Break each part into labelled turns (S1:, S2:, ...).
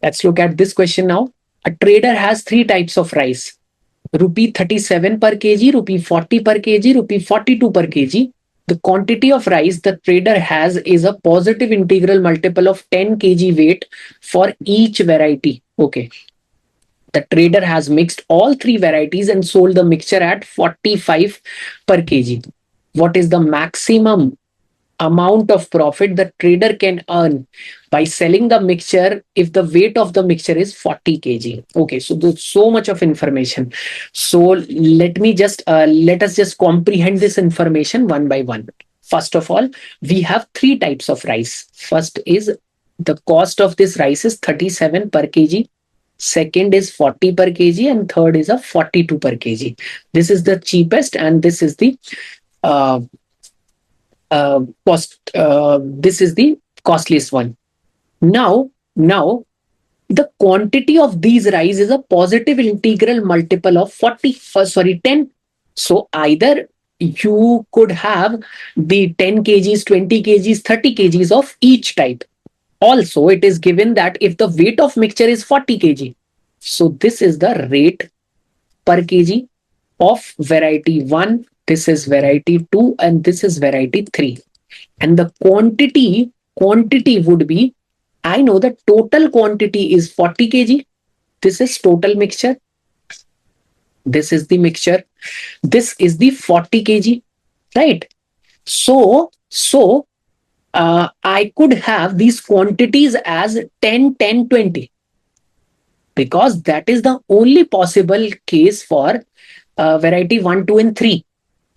S1: Let's look at this question now. A trader has three types of rice: rupee 37 per kg, rupee 40 per kg, rupee 42 per kg. The quantity of rice the trader has is a positive integral multiple of 10 kg weight for each variety. Okay. The trader has mixed all three varieties and sold the mixture at 45 per kg. What is the maximum amount of profit the trader can earn by selling the mixture if the weight of the mixture is 40 kg? Okay, so there's so much of information. So let us just comprehend this information one by one. First of all, we have three types of rice. First is the cost of this rice is 37 per kg. Second is 40 per kg, and third is a 42 per kg. This is the cheapest, and this is the this is the costliest one. Now the quantity of these rice is a positive integral multiple of 10. So either you could have the 10 kgs, 20 kgs, 30 kgs of each type. Also, it is given that if the weight of mixture is 40 kg, so this is the rate per kg of variety 1, this is variety 2, and this is variety 3. And the quantity would be, I know the total quantity is 40 kg. This is total mixture. This is the mixture. This is the 40 kg, right? So I could have these quantities as 10, 10, 20, because that is the only possible case for variety 1, 2, and 3.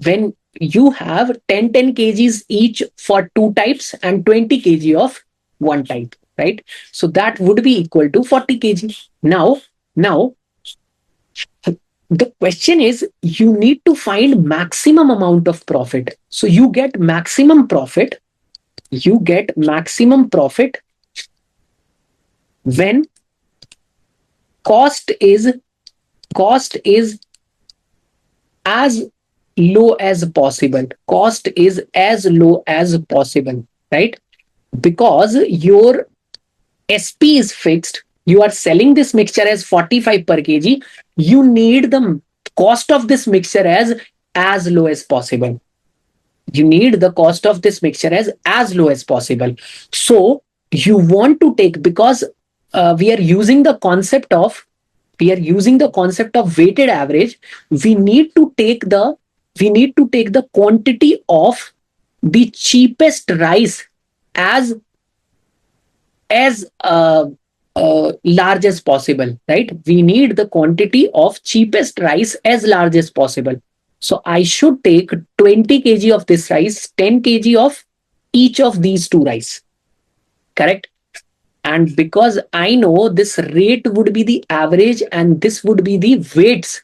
S1: When you have 10, 10 kgs each for two types and 20 kg of one type, right? So that would be equal to 40 kg. Now, the question is, you need to find maximum amount of profit. So you get maximum profit. You get maximum profit when cost is as low as possible. Cost is as low as possible, right? Because your SP is fixed. You are selling this mixture as 45 per kg. You need the cost of this mixture as low as possible. You need the cost of this mixture as low as possible. So you want to take, because we are using the concept of weighted average, we need to take the quantity of the cheapest rice as large as possible, right? We need the quantity of cheapest rice as large as possible. So I should take 20 kg of this rice, 10 kg of each of these two rice, correct? And because I know this rate would be the average and this would be the weights,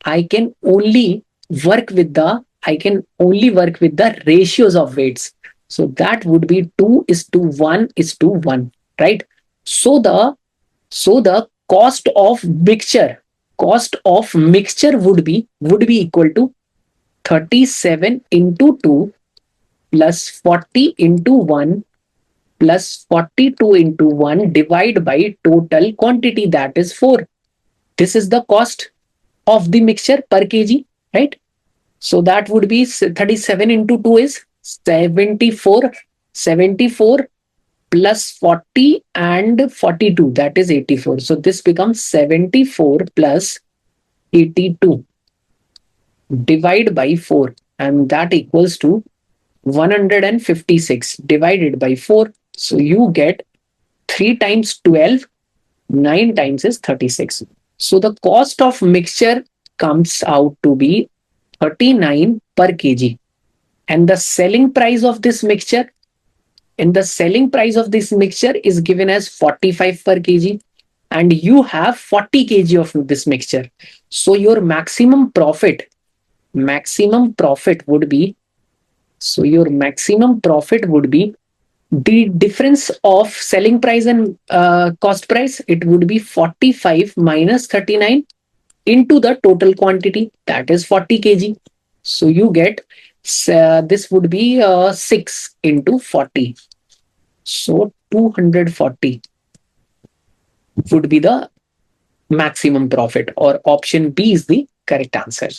S1: I can only work with the ratios of weights. So that would be 2:1:1, right? So the cost of mixture would be equal to 37 into 2 plus 40 into 1 plus 42 into 1 divided by total quantity, that is 4. This is the cost of the mixture per kg, right? So that would be 37 into 2 is 74 plus 40 and 42, that is 84. So this becomes 74 plus 82 divided by 4, and that equals to 156 divided by 4. So you get 3 times 12, 9 times is 36. So the cost of mixture comes out to be 39 per kg. And the selling price of this mixture, is given as 45 per kg. And you have 40 kg of this mixture. So your maximum profit would be, the difference of selling price and cost price. It would be 45 minus 39 into the total quantity, that is 40 kg. So you get this would be 6 into 40. So 240 would be the maximum profit, or option B is the correct answer.